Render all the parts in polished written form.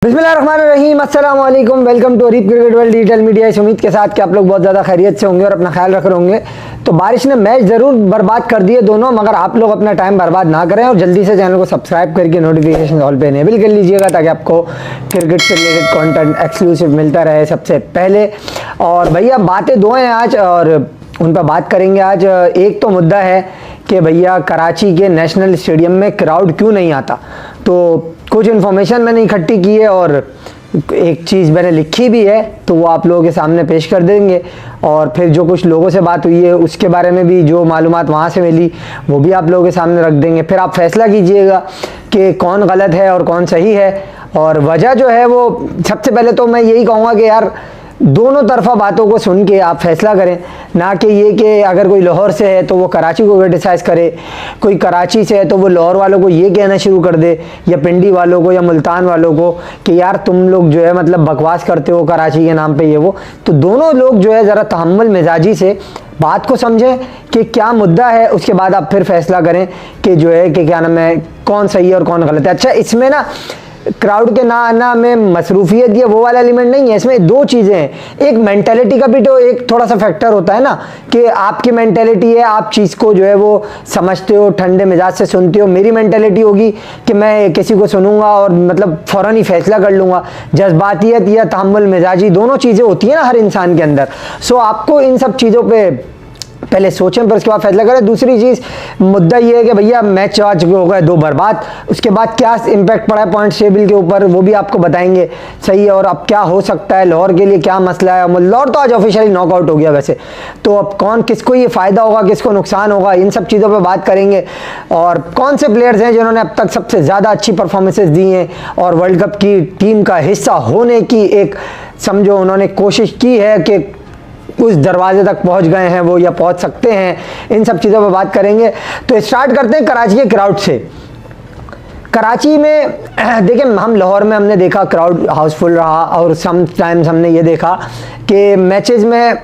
बिस्मिल्लाहिर्रहमानिर्रहीम, अस्सलाम वालेकुम। Welcome to Areeb cricket world digital media. इस उम्मीद के साथ कि आप लोग बहुत ज़्यादा खैरियत से होंगे और अपना ख्याल रख रहे होंगे। तो बारिश ने मैच ज़रूर बर्बाद कर दिए दोनों, मगर आप लोग अपना टाइम बर्बाद ना करें और जल्दी से चैनल को सब्सक्राइब करके नोटिफिकेशन ऑल पे इनेबल कर लीजिएगा ताकि आपको क्रिकेट से रिलेटेड कंटेंट एक्सक्लूसिव मिलता रहे सबसे पहले। और भैया बातें दो हैं आज और उन पर बात करेंगे आज। एक तो मुद्दा है कि भैया कराची के नेशनल स्टेडियम में क्राउड क्यों नहीं आता, तो कुछ इन्फॉर्मेशन मैंने इकट्ठी की है और एक चीज़ मैंने लिखी भी है, तो वो आप लोगों के सामने पेश कर देंगे। और फिर जो कुछ लोगों से बात हुई है उसके बारे में भी जो मालूमात वहाँ से मिली वो भी आप लोगों के सामने रख देंगे। फिर आप फैसला कीजिएगा कि कौन गलत है और कौन सही है। और वजह जो है वो सबसे पहले तो मैं यही कहूँगा कि यार दोनों तरफा बातों को सुन के आप फैसला करें, ना कि ये कि अगर कोई लाहौर से है तो वो कराची को क्रिटिसाइज़ करे, कोई कराची से है तो वो लाहौर वालों को ये कहना शुरू कर दे या पिंडी वालों को या मुल्तान वालों को कि यार तुम लोग जो है मतलब बकवास करते हो कराची के नाम पे ये वो। तो दोनों लोग जो है ज़रा तहम्मुल मिजाजी से बात को समझें कि क्या मुद्दा है, उसके बाद आप फिर फैसला करें कि जो है कि क्या नाम है कौन सही है और कौन गलत है। अच्छा, इसमें ना क्राउड के ना आना में मसरूफियत या वो वाला एलिमेंट नहीं है, इसमें दो चीज़ें हैं। एक मेंटेलिटी का भी तो एक थोड़ा सा फैक्टर होता है ना कि आपकी मेंटेलिटी है, आप चीज़ को जो है वो समझते हो, ठंडे मिजाज से सुनते हो। मेरी मेंटेलिटी होगी कि मैं किसी को सुनूंगा और मतलब फ़ौरन ही फैसला कर लूँगा। जज्बातियत या तहम्मुल मिजाजी दोनों चीज़ें होती हैं ना हर इंसान के अंदर। सो आपको इन सब चीज़ों पर पहले सोचें पर उसके बाद फैसला करें। दूसरी चीज़ मुद्दा ये है कि भैया मैच आज हो गए दो बर्बाद, उसके बाद क्या इम्पैक्ट पड़ा है पॉइंट टेबल के ऊपर वो भी आपको बताएंगे, सही है। और अब क्या हो सकता है, लाहौर के लिए क्या मसला है। लाहौर तो आज ऑफिशियली नॉकआउट हो गया वैसे, तो अब कौन किसको ये फ़ायदा होगा किसको नुकसान होगा, इन सब चीज़ों पर बात करेंगे। और कौन से प्लेयर्स हैं जिन्होंने अब तक सबसे ज़्यादा अच्छी परफॉर्मेंसेज दी हैं और वर्ल्ड कप की टीम का हिस्सा होने की एक समझो उन्होंने कोशिश की है कि उस दरवाजे तक पहुंच गए हैं वो या पहुंच सकते हैं। इन सब चीज़ों पर बात करेंगे। तो स्टार्ट करते हैं कराची के क्राउड से। कराची में देखिए हम लाहौर में हमने देखा क्राउड हाउसफुल रहा और सम टाइम्स हमने ये देखा कि मैचेस में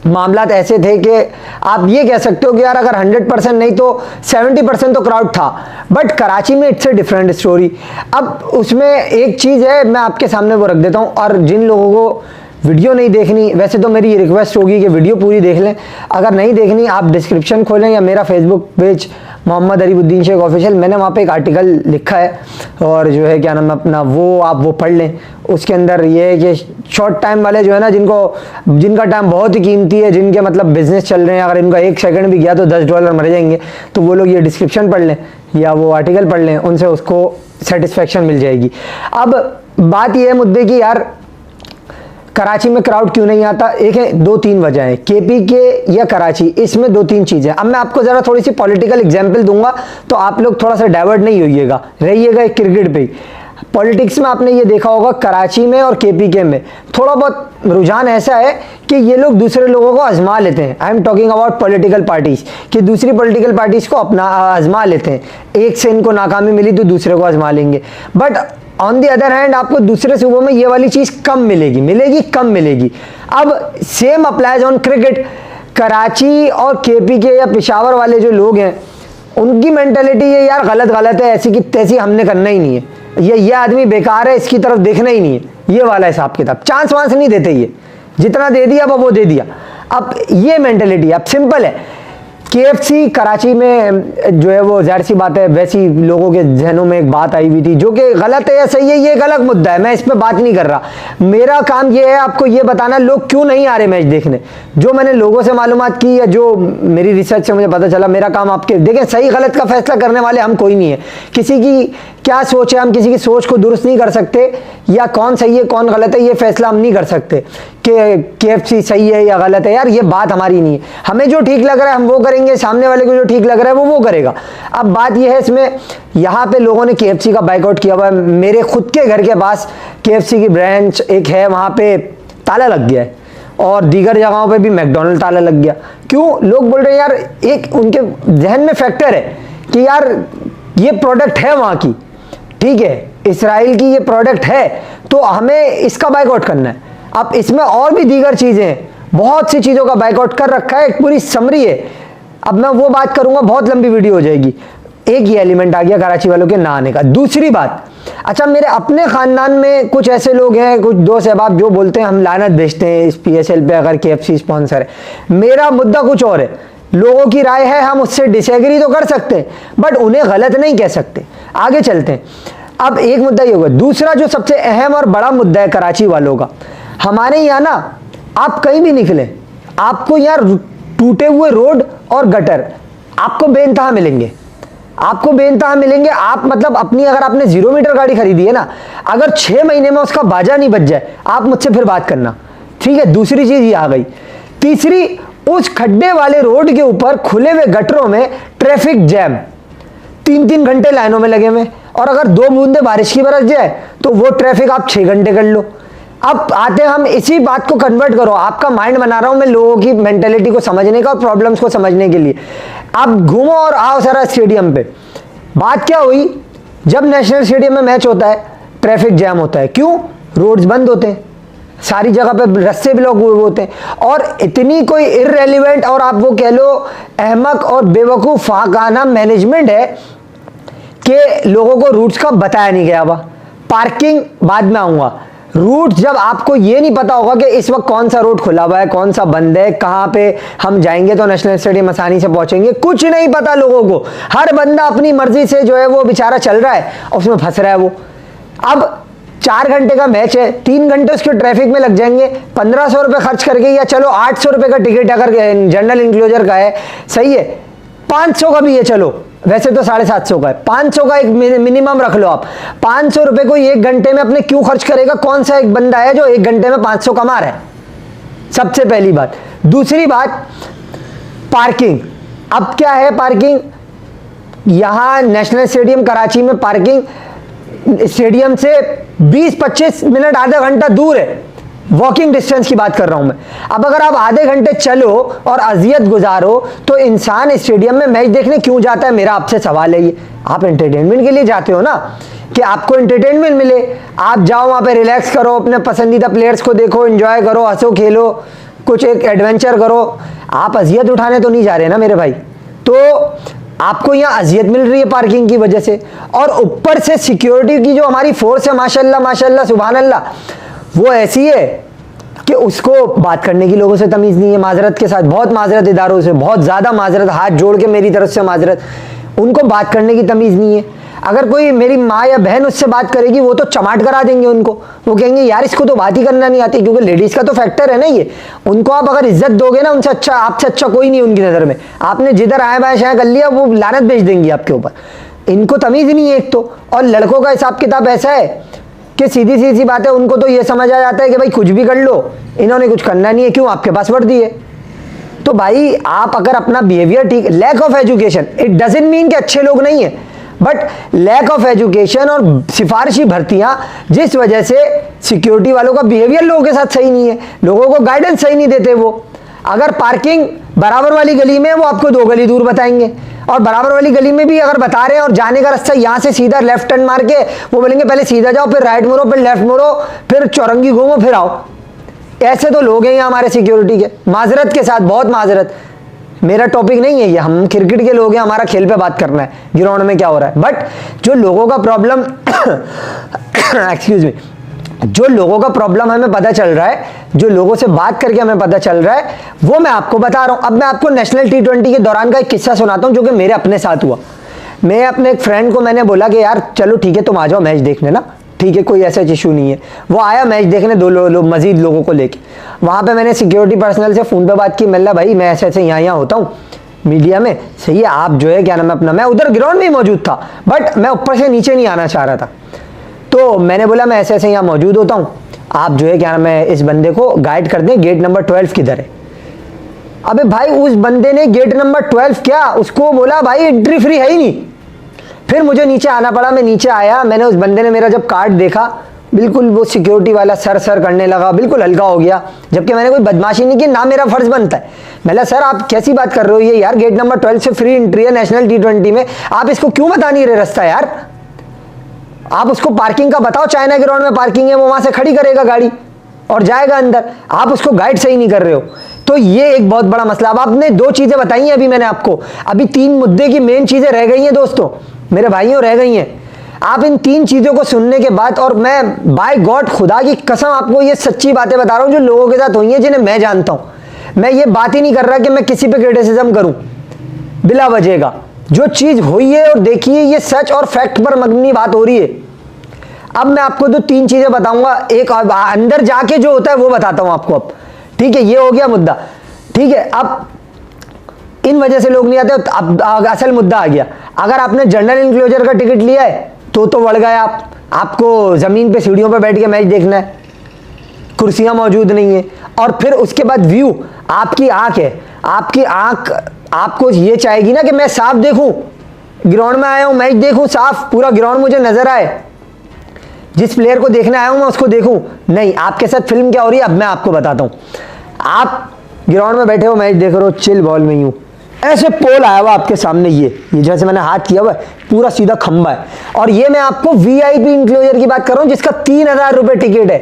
मामलात ऐसे थे कि आप ये कह सकते हो कि यार अगर 100% नहीं तो 70% तो क्राउड था। बट कराची में इट्स ए डिफरेंट स्टोरी। अब उसमें एक चीज़ है, मैं आपके सामने वो रख देता हूँ। और जिन लोगों को वीडियो नहीं देखनी, वैसे तो मेरी रिक्वेस्ट होगी कि वीडियो पूरी देख लें। अगर नहीं देखनी आप डिस्क्रिप्शन खोलें या मेरा Facebook page Mohammed Aribuddin Sheikh official, मैंने वहाँ पे एक आर्टिकल लिखा है और जो है क्या नाम है अपना वो आप वो पढ़ लें। उसके अंदर ये है कि शॉर्ट टाइम वाले जो है ना जिनका टाइम बहुत ही कीमती है, जिनके मतलब बिजनेस चल रहे हैं, अगर इनका एक सेकंड भी गया तो $10 मर जाएंगे, तो वो लोग ये डिस्क्रिप्शन पढ़ लें या वो आर्टिकल पढ़ लें, उनसे उसको सेटिस्फेक्शन मिल जाएगी। अब बात यह है मुद्दे की यार कराची में क्राउड क्यों नहीं आता। एक है दो तीन वजह है, केपी के या कराची, इसमें दो तीन चीज़ें। अब मैं आपको ज़रा थोड़ी सी पॉलिटिकल एग्जांपल दूंगा तो आप लोग थोड़ा सा डाइवर्ट नहीं होइएगा, रहिएगा क्रिकेट पे ही। पॉलिटिक्स में आपने ये देखा होगा कराची में और केपी के में थोड़ा बहुत रुझान ऐसा है कि ये लोग दूसरे लोगों को आजमा लेते हैं। I am talking about political parties, कि दूसरी पॉलिटिकल पार्टीज को अपना आजमा लेते हैं। एक से इनको नाकामी मिली तो दूसरे को आजमा लेंगे। But on the other hand आपको दूसरे सूबों में ये वाली चीज़ कम मिलेगी। अब same applies on cricket. Karachi और केपी के या पेशावर वाले जो लोग हैं उनकी मेंटेलिटी ये यार गलत है, ऐसी की तैसी हमने करना ही नहीं है, ये आदमी बेकार है, इसकी तरफ देखना ही नहीं है, ये वाला हिसाब किताब। चांस वांस नहीं देते, ये जितना दे दिया वो दे दिया। अब ये मेंटेलिटी अब सिंपल है। KFC कराची में जो है वो जाहिर सी बात है वैसी लोगों के जहनों में एक बात आई हुई थी जो कि गलत है या सही है ये एक अलग मुद्दा है, मैं इस पर बात नहीं कर रहा। मेरा काम ये है आपको ये बताना लोग क्यों नहीं आ रहे मैच देखने। जो मैंने लोगों से मालूमात की या जो मेरी रिसर्च से मुझे पता चला, मेरा काम आपके देखें सही गलत का फैसला करने वाले हम कोई नहीं है। किसी की क्या सोच है, हम किसी की सोच को दुरुस्त नहीं कर सकते या कौन सही है कौन गलत है ये फैसला हम नहीं कर सकते कि KFC सही है या गलत है। यार ये बात हमारी नहीं है, हमें जो ठीक लग रहा है हम वो करेंगे, सामने वाले को जो ठीक लग रहा है वो करेगा। अब बात यह है इसमें यहाँ पे लोगों ने KFC का बाइकआउट किया हुआ है। मेरे खुद के घर के पास KFC की ब्रांच एक है, वहाँ पे ताला लग गया है और दीगर जगहों पे भी मैकडोनल्ड ताला लग गया। क्यों? लोग बोल रहे हैं यार, एक उनके जहन में फैक्टर है कि यार ये प्रोडक्ट है वहाँ की, ठीक है इसराइल की ये प्रोडक्ट है तो हमें इसका बाइकआउट करना है। अब इसमें और भी दीगर चीज़ें, बहुत सी चीज़ों का बाइकआउट कर रखा है, एक पूरी समरी है। अब मैं वो बात करूंगा बहुत लंबी वीडियो हो जाएगी। एक ये एलिमेंट आ गया कराची वालों के ना आने का। दूसरी बात, अच्छा मेरे अपने ख़ानदान में कुछ ऐसे लोग हैं, कुछ दोस्त अहबाब जो बोलते हैं हम लानत भेजते हैं इस PSL पे अगर KFC स्पॉन्सर है। मेरा मुद्दा कुछ और है, लोगों की राय है, हम उससे डिसएग्री तो कर सकते हैं बट उन्हें गलत नहीं कह सकते। आगे चलते हैं। अब एक मुद्दा ये होगा। दूसरा जो सबसे अहम और बड़ा मुद्दा है कराची वालों का, हमारे यहाँ ना आप कहीं भी निकले आपको यहाँ टूटे हुए रोड और गटर आपको बेइंतहा मिलेंगे, आपको बेइंतहा मिलेंगे। आप मतलब अपनी अगर आपने 0 मीटर गाड़ी खरीदी है ना, अगर 6 महीने में उसका बाजा नहीं बच जाए आप मुझसे फिर बात करना, ठीक है। दूसरी चीज ये आ गई। तीसरी, उस खड्डे वाले रोड के ऊपर खुले हुए गटरों में ट्रैफिक जैम, 3-3 घंटे लाइनों में लगे हुए, और अगर 2 बूंदे बारिश की बरस जाए तो वो ट्रैफिक आप 6 घंटे कर लो। अब आते हम इसी बात को कन्वर्ट करो, आपका माइंड बना रहा हूं मैं लोगों की मेंटेलिटी को समझने का और प्रॉब्लम्स को समझने के लिए। आप घूमो और आओ सारा स्टेडियम पे। बात क्या हुई, जब नेशनल स्टेडियम में मैच होता है ट्रैफिक जैम होता है, क्यों? रोड्स बंद होते हैं, सारी जगह पे रास्ते ब्लॉक हुए होते हैं, और इतनी कोई इररेलेवेंट और आप वो कह लो अहमक और बेवकूफ़ फाकाना मैनेजमेंट है कि लोगों को रूट्स का बताया नहीं गया। हुआ पार्किंग बाद में आऊँगा, रूट जब आपको ये नहीं पता होगा कि इस वक्त कौन सा रोड खुला हुआ है, कौन सा बंद है, कहाँ पे हम जाएंगे तो नेशनल स्टेडियम आसानी से पहुंचेंगे, कुछ नहीं पता लोगों को। हर बंदा अपनी मर्जी से जो है वो बेचारा चल रहा है और उसमें फंस रहा है वो। अब 4 घंटे का मैच है, 3 घंटे उसके ट्रैफिक में लग जाएंगे, 1500 रुपये खर्च करके, या चलो 800 रुपये का टिकट अगर जनरल इंक्लोजर का है सही है, 500 का भी है, चलो वैसे तो 750 का है, 500 का एक मिनिमम रख लो आप। 500 रुपए को 1 घंटे में अपने क्यों खर्च करेगा? कौन सा एक बंदा है जो 1 घंटे में 500 कमा रहा है? सबसे पहली बात। दूसरी बात, पार्किंग। अब क्या है पार्किंग, यहां नेशनल स्टेडियम कराची में पार्किंग स्टेडियम से 20-25 मिनट आधा घंटा दूर है, वॉकिंग डिस्टेंस की बात कर रहा हूं मैं। अब अगर आप आधे घंटे चलो और अजियत गुजारो तो इंसान स्टेडियम में मैच देखने क्यों जाता है? मेरा आपसे सवाल है ये। आप एंटरटेनमेंट के लिए जाते हो ना, कि आपको एंटरटेनमेंट मिले, आप जाओ वहां पे रिलैक्स करो, अपने पसंदीदा प्लेयर्स को देखो, एंजॉय करो, हंसो खेलो, कुछ एक एडवेंचर करो। आप अजियत उठाने तो नहीं जा रहे ना मेरे भाई। तो आपको यहाँ अजियत मिल रही है पार्किंग की वजह से, और ऊपर से सिक्योरिटी की जो हमारी फोर्स है माशाल्लाह माशाल्लाह सुभान अल्लाह, वो ऐसी है कि उसको बात करने की लोगों से तमीज़ नहीं है। माजरत के साथ, बहुत माजरत इदारों से, बहुत ज़्यादा माजरत, हाथ जोड़ के मेरी तरफ से माजरत, उनको बात करने की तमीज़ नहीं है। अगर कोई मेरी माँ या बहन उससे बात करेगी वो तो चमाट करा देंगे उनको, वो कहेंगे यार इसको तो बात ही करना नहीं आती, क्योंकि लेडीज़ का तो फैक्टर है ना ये। उनको आप अगर इज्जत दोगे ना, उनसे अच्छा, आपसे अच्छा कोई नहीं उनकी नज़र में। आपने जिधर आए बाएँ शायद कर लिया, वो लानत भेज देंगी आपके ऊपर। इनको तमीज़ नहीं है एक तो। और लड़कों का हिसाब किताब ऐसा है कि सीधी सी बात है, उनको तो ये समझ आ जाता है कि भाई कुछ भी कर लो, इन्होंने कुछ करना नहीं है, क्यों? आपके पास वर्दी है। तो भाई आप अगर अपना बिहेवियर ठीक, lack of education, it doesn't mean कि अच्छे लोग नहीं है, बट लैक ऑफ एजुकेशन और सिफारिशी भर्तियां, जिस वजह से सिक्योरिटी वालों का बिहेवियर लोगों के साथ सही नहीं है, लोगों को गाइडेंस सही नहीं देते वो। अगर पार्किंग बराबर वाली गली में है वो आपको 2 गली दूर बताएंगे, और बराबर वाली गली में भी अगर बता रहे हैं और जाने का रास्ता यहाँ से सीधा लेफ्ट टर्न मार के, वो बोलेंगे पहले सीधा जाओ, फिर राइट मोड़ो, फिर लेफ्ट मोड़ो, फिर चौरंगी घूमो, फिर आओ। ऐसे तो लोग हैं यहाँ हमारे सिक्योरिटी के, माजरत के साथ, बहुत माजरत। मेरा टॉपिक नहीं है ये, हम क्रिकेट के लोग हैं, हमारा खेल पे बात करना है, ग्राउंड में क्या हो रहा है। बट जो लोगों का प्रॉब्लम एक्सक्यूज मी, जो लोगों का प्रॉब्लम हमें पता चल रहा है, जो लोगों से बात करके हमें पता चल रहा है, वो मैं आपको बता रहा हूं। अब मैं आपको नेशनल T20 के दौरान का एक किस्सा सुनाता हूं जो कि मेरे अपने साथ हुआ। मैं अपने एक फ्रेंड को मैंने बोला कि यार चलो ठीक है तुम आ जाओ मैच देखने ना, ठीक है कोई ऐसा इशू नहीं है। वो आया मैच देखने 2 मजीद लोगों को लेके। वहाँ पे मैंने सिक्योरिटी पर्सनल से फ़ोन पे बात की, मिला भाई मैं ऐसे यहाँ होता हूँ मीडिया में, सही है आप जो है क्या नाम है अपना, मैं उधर ग्राउंड में ही मौजूद था बट मैं ऊपर से नीचे नहीं आना चाह रहा था। तो मैंने बोला मैं ऐसे यहाँ मौजूद होता हूँ, आप जो है क्या नाम है इस बंदे को गाइड कर दें, गेट नंबर 12 किधर है। अबे भाई उस बंदे ने गेट नंबर 12 क्या, उसको बोला भाई एंट्री फ्री है ही नहीं। फिर मुझे नीचे आना पड़ा, मैं नीचे आया, मैंने उस बंदे ने मेरा जब कार्ड देखा, बिल्कुल वो सिक्योरिटी वाला सर करने लगा, बिल्कुल हल्का हो गया, जबकि मैंने कोई बदमाशी नहीं की, ना मेरा फर्ज बनता है। मैंने सर आप कैसी बात कर रहे हो, ये यार गेट नंबर 12 से फ्री एंट्री है नेशनल T20 में, आप इसको क्यों बता नहीं रहे रास्ता यार, आप उसको पार्किंग का बताओ, चाइना ग्राउंड में पार्किंग है, वो वहां से खड़ी करेगा गाड़ी और जाएगा अंदर, आप उसको गाइड सही नहीं कर रहे हो। तो ये एक बहुत बड़ा मसला। अब आपने दो चीजें बताई हैं अभी मैंने आपको, अभी तीन मुद्दे की मेन चीजें रह गई हैं दोस्तों, मेरे भाइयों रह गई हैं। आप इन तीन चीजों को सुनने के बाद, और मैं बाय गॉड खुदा की कसम आपको ये सच्ची बातें बता रहा हूं जो लोगों के साथ हुई हैं जिन्हें मैं जानता हूं। मैं ये बात ही नहीं कर रहा कि मैं किसी पे क्रिटिसिज्म करूं बिला वजह का। जो चीज हुई है और देखी है ये सच और फैक्ट पर मबनी बात हो रही है। अब मैं आपको तो तीन चीजें बताऊंगा, एक अंदर जाके जो होता है वो बताता हूं आपको अब, ठीक है। ये हो गया मुद्दा, ठीक है। अब इन वजह से लोग नहीं आते, अब असल मुद्दा आ गया। अगर आपने जनरल इंक्लोजर का टिकट लिया है तो बढ़ गए आप, आपको जमीन पे सीढ़ियों पे बैठ के मैच देखना है, कुर्सियां मौजूद नहीं है। और फिर उसके बाद व्यू, आपकी आंख है, आपकी आंख आपको ये चाहेगी ना कि मैं साफ देखूं, ग्राउंड में आया हूं मैच देखूं साफ, पूरा ग्राउंड मुझे नजर आए, जिस प्लेयर को देखने आया हूं मैं उसको देखूं। नहीं, आपके साथ फिल्म क्या हो रही है अब मैं आपको बताता हूं। आप ग्राउंड में बैठे हो मैच देख रहे हो, चिल बॉल में यूं ऐसे पोल आया हुआ आपके सामने, ये जैसे मैंने हाथ किया हुआ पूरा सीधा खंबा है, और ये मैं आपको वीआईपी इंक्लोजर की बात कर रहा हूं जिसका 3000 रुपए टिकट है।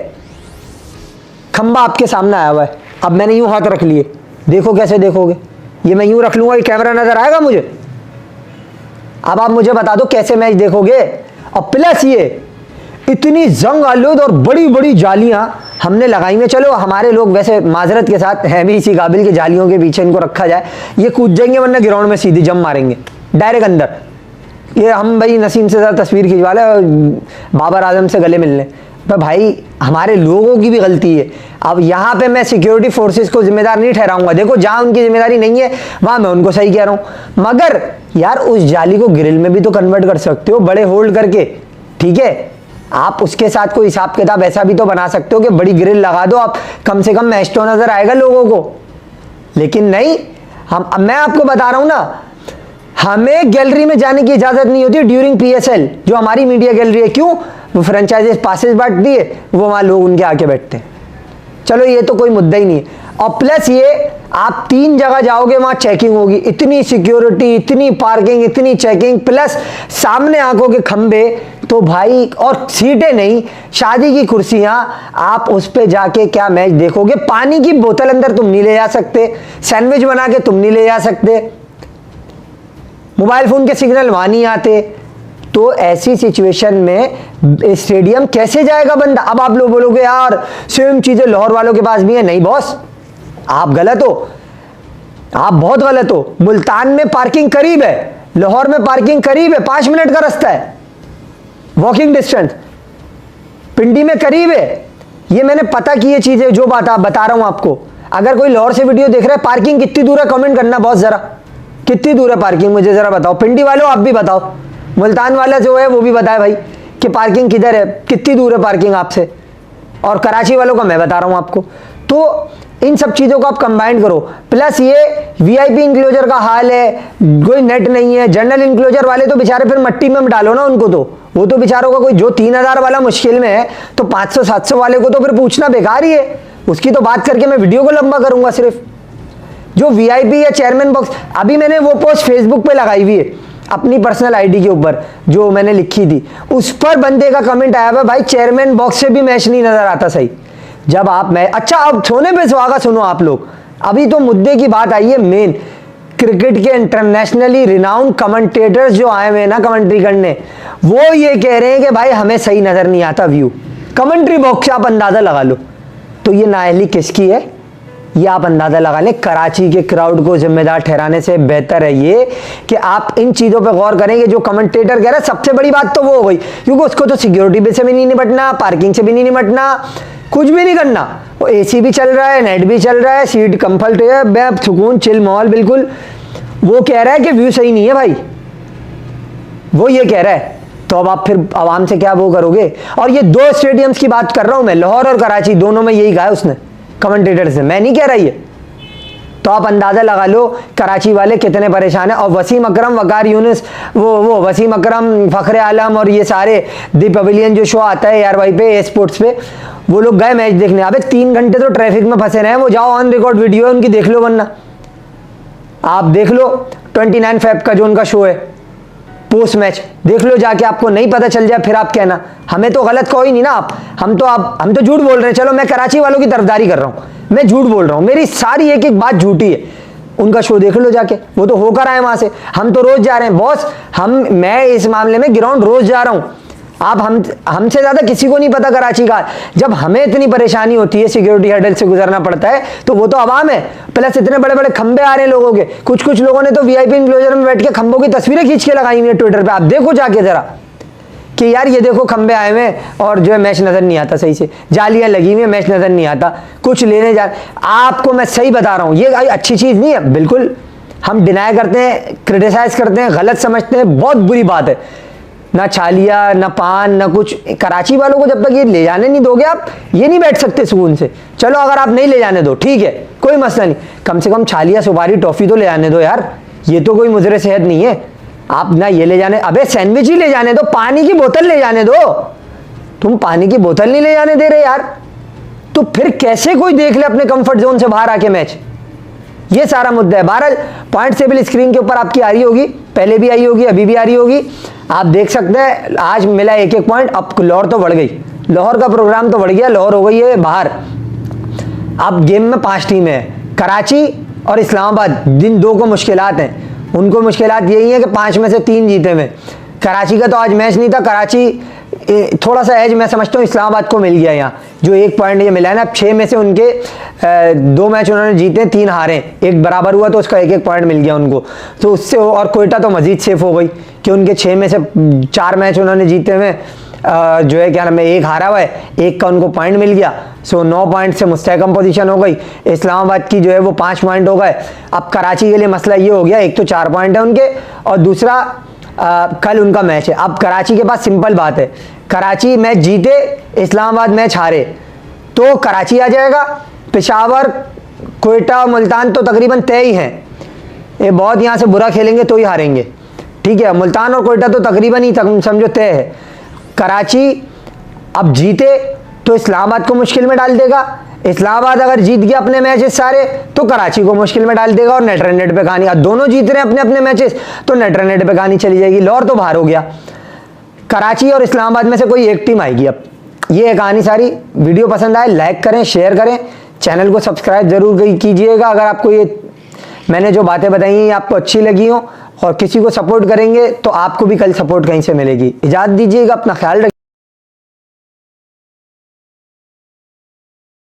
खंबा आपके सामने आया हुआ है, अब मैंने यूं हाथ रख लिए, देखो कैसे देखोगे, ये मैं यूं रख लूंगा, ये कैमरा नजर आएगा मुझे। अब आप मुझे बता दो कैसे मैच देखोगे। और प्लस ये इतनी जंग आलूद और बड़ी बड़ी जालियां हमने लगाई में, चलो हमारे लोग वैसे माजरत के साथ हैं भी इसी काबिल के जालियों के पीछे इनको रखा जाए, ये कूद जाएंगे वरना ग्राउंड में सीधी जम मारेंगे डायरेक्ट अंदर। ये हम भाई नसीम से ज़्यादा तस्वीर खिंचवा ले और बाबर आजम से गले मिलने, पर भाई हमारे लोगों की भी गलती है। अब यहाँ पे मैं सिक्योरिटी फोर्सेस को जिम्मेदार नहीं ठहराऊंगा, देखो जहाँ उनकी जिम्मेदारी नहीं है वहाँ मैं उनको सही कह रहा हूँ, मगर यार उस जाली को ग्रिल में भी तो कन्वर्ट कर सकते हो बड़े होल्ड करके, ठीक है। आप उसके साथ कोई हिसाब किताब ऐसा भी तो बना सकते हो कि बड़ी ग्रिल लगा दो, आप कम से कम मैच तो नजर आएगा लोगों को। लेकिन नहीं, मैं आपको बता रहा हूं ना, हमें गैलरी में जाने की इजाजत नहीं होती ड्यूरिंग पीएसएल, जो हमारी मीडिया गैलरी है। क्यों? वो फ्रेंचाइजीज पासेस बांट दिए, वो वहां लोग उनके आके बैठते हैं। चलो ये तो कोई मुद्दा ही नहीं है। और प्लस ये आप 3 जगह जाओगे वहां चेकिंग होगी, इतनी सिक्योरिटी, इतनी पार्किंग, इतनी चेकिंग, प्लस सामने आंखों के खंबे, तो भाई और सीटें नहीं, शादी की कुर्सियां, आप उस पे जाके क्या मैच देखोगे। पानी की बोतल अंदर तुम नहीं ले जा सकते, सैंडविच बना के तुम नहीं ले जा सकते, मोबाइल फोन के सिग्नल वहां नहीं आते। तो ऐसी सिचुएशन में स्टेडियम कैसे जाएगा बंदा। अब आप लोग बोलोगे यार सेम चीजें लाहौर वालों के पास भी है। नहीं बॉस, आप गलत हो, आप बहुत गलत हो। मुल्तान में पार्किंग करीब है, लाहौर में पार्किंग करीब है, 5 मिनट का रास्ता है, वॉकिंग डिस्टेंस। पिंडी में करीब है, ये मैंने पता की ये चीजें जो बता रहा हूं आपको। अगर कोई लाहौर से वीडियो देख रहा है, पार्किंग कितनी दूर है कमेंट करना बॉस, जरा कितनी दूर है पार्किंग मुझे जरा बताओ। पिंडी वालों आप भी बताओ, मुल्तान वाला जो है वो भी बताए भाई कि पार्किंग किधर है, कितनी दूर है पार्किंग आपसे। और कराची वालों का मैं बता रहा हूं आपको। तो इन सब चीजों को आप कंबाइन करो। प्लस ये वीआईपी इंक्लोजर का हाल है, कोई नेट नहीं है। जनरल इंक्लोजर वाले तो बेचारे फिर मट्टी में डालो ना उनको, तो वो तो बेचारों का कोई जो 3000 वाला मुश्किल में है, तो 500-700 वाले को तो फिर पूछना बेकार ही है। उसकी तो बात करके मैं वीडियो को लंबा करूंगा सिर्फ। जो वीआईपी या चेयरमैन बॉक्स, अभी मैंने वो पोस्ट फेसबुक पे लगाई हुई है अपनी पर्सनल आईडी के ऊपर, जो मैंने लिखी थी, उस पर बंदे का कमेंट आया हुआ भाई चेयरमैन बॉक्स से भी मैच नहीं नजर आता सही। जब आप मैं अच्छा, अब सोने पे सुहागा सुनो आप लोग। अभी तो मुद्दे की बात आई है मेन, क्रिकेट के इंटरनेशनली रिनाउंड कमेंटेटर्स जो आए हुए हैं ना कमेंट्री करने, वो ये कह रहे हैं कि भाई हमें सही नजर नहीं आता व्यू। कमेंट्री बॉक्स से आप अंदाजा लगा लो। तो ये नाअहली किसकी है ये आप अंदाजा लगा लें। कराची के क्राउड को जिम्मेदार ठहराने से बेहतर है ये कि आप इन चीजों पर गौर करें कि जो कमेंटेटर कह रहा है, सबसे बड़ी बात तो वो हो गई, क्योंकि उसको तो सिक्योरिटी से भी नहीं निपटना, पार्किंग से भी नहीं निपटना, कुछ भी नहीं करना। वो एसी भी चल रहा है, नेट भी चल रहा है, सीट कंफर्ट है, सुकून चिल माहौल बिल्कुल। वो कह रहा है कि व्यू सही नहीं है भाई, वो ये कह रहा है। तो अब आप फिर आवाम से क्या वो करोगे। और ये 2 स्टेडियम्स की बात कर रहा हूं मैं, लाहौर और कराची, दोनों में यही कहा है उसने कमेंटेटर से, मैं नहीं कह रहा ये। तो आप अंदाजा लगा लो कराची वाले कितने परेशान है। और वसीम अकरम, वकार यूनुस, वो वसीम अकरम, फखरे आलम और ये सारे दी पवेलियन जो शो आता है यार भाई पे स्पोर्ट्स पे, वो लोग गए मैच देखने। अबे 3 घंटे तो ट्रैफिक में फंसे रहे, वो जाओ ऑन रिकॉर्ड वीडियो है उनकी देख लो, वरना आप देख लो 29 फेब का जो उनका शो है, पोस्ट मैच देख लो जाके, आपको नहीं पता चल जाए फिर आप कहना। हमें तो गलत कहो ही नहीं ना आप, हम तो झूठ बोल रहे हैं। चलो मैं कराची वालों की तरफदारी कर रहा हूं, मैं झूठ बोल रहा हूं, मेरी सारी एक एक बात झूठी है। उनका शो देख लो जाके, वो तो होकर आए वहां से, हम तो रोज जा रहे हैं बॉस। मैं इस मामले में ग्राउंड रोज जा रहा हूं। आप हमसे ज्यादा किसी को नहीं पता कराची का। जब हमें इतनी परेशानी होती है, सिक्योरिटी हर्डल से गुजरना पड़ता है, तो वो तो आवाम है। प्लस इतने बड़े बड़े खंबे आ रहे हैं लोगों के, कुछ लोगों ने तो वीआईपी इंक्लोजर में बैठ के खंबों की तस्वीरें खींच के लगाई हुई है ट्विटर पे। आप देखो जाके जरा कि यार ये देखो खंबे आए हुए और जो है मैच नजर नहीं आता सही से, जालियां लगी हुई है, मैच नजर नहीं आता, कुछ लेने जा। आपको मैं सही बता रहा हूं, ये अच्छी चीज नहीं है बिल्कुल। हम डिनाई करते हैं, क्रिटिसाइज करते हैं, गलत समझते हैं, बहुत बुरी बात है। ना छालिया, ना पान, ना कुछ। कराची वालों को जब तक ये ले जाने नहीं दोगे आप, ये नहीं बैठ सकते सुकून से। चलो अगर आप नहीं ले जाने दो ठीक है, कोई मसला नहीं, कम से कम छालिया, सुपारी, टॉफी तो ले जाने दो यार। ये तो कोई मुजरे सेहत नहीं है। आप ना ये ले जाने, अबे सैंडविच ही ले जाने दो, पानी की बोतल ले जाने दो। तुम पानी की बोतल नहीं ले जाने दे रहे यार, तो फिर कैसे कोई देख ले अपने कंफर्ट जोन से बाहर आके मैच। ये सारा मुद्दा है। बहरहाल पॉइंट टेबल स्क्रीन के ऊपर आपकी आ रही होगी, पहले भी आई होगी, अभी भी आ रही होगी। आप देख सकते हैं आज मिला एक पॉइंट। अब लाहौर तो बढ़ गई, लाहौर का प्रोग्राम तो बढ़ गया, लाहौर हो गई है बाहर। अब गेम में 5 टीमें हैं, कराची और इस्लामाबाद। जिन दो को मुश्किलात हैं, उनको मुश्किलात यही है कि 5 में से 3 जीते हुए। कराची का तो आज मैच नहीं था, कराची थोड़ा सा एज मैं समझता हूँ इस्लामाबाद को मिल गया यहाँ, जो 1 पॉइंट ये मिला है ना। 6 में से उनके 2 मैच उन्होंने जीते, 3 हारे, 1 बराबर हुआ, तो उसका 1 पॉइंट मिल गया उनको। तो उससे और कोयटा तो मजीद सेफ हो गई कि उनके 6 में से 4 मैच उन्होंने जीते हुए, जो है क्या नाम है, 1 हारा हुआ है, 1 का उनको पॉइंट मिल गया। सो 9 पॉइंट से मुस्तहकम पोजीशन हो गई। इस्लामाबाद की जो है वो 5 पॉइंट हो गए। अब कराची के लिए मसला ये हो गया, एक तो 4 पॉइंट है उनके, और दूसरा कल उनका मैच है। अब कराची के पास सिंपल बात है, कराची मैच जीते, इस्लामाबाद मैच हारे, तो कराची आ जाएगा। पेशावर, कोयटा और मुल्तान तो तकरीबन तय ही हैं। ये बहुत यहाँ से बुरा खेलेंगे तो ही हारेंगे, ठीक है। मुल्तान और कोयटा तो तकरीबन ही समझो तय है। कराची अब जीते तो इस्लामाबाद को मुश्किल में डाल देगा। इस्लामाबाद अगर जीत गया अपने मैचेस सारे, तो कराची को मुश्किल में डाल देगा और नेट रन रेट पे कहानी। अब दोनों जीत रहे हैं अपने अपने मैचेस, तो नेट रन रेट पे कहानी चली जाएगी। लाहौर तो बाहर हो गया, कराची और इस्लामाबाद में से कोई एक टीम आएगी। अब ये है कहानी सारी। वीडियो पसंद आए लाइक करें, शेयर करें, चैनल को सब्सक्राइब जरूर कीजिएगा। अगर आपको ये मैंने जो बातें बताई हैं आपको अच्छी लगी हो और किसी को सपोर्ट करेंगे, तो आपको भी कल सपोर्ट कहीं से मिलेगी। इजाज़त दीजिएगा, अपना ख्याल रखिए।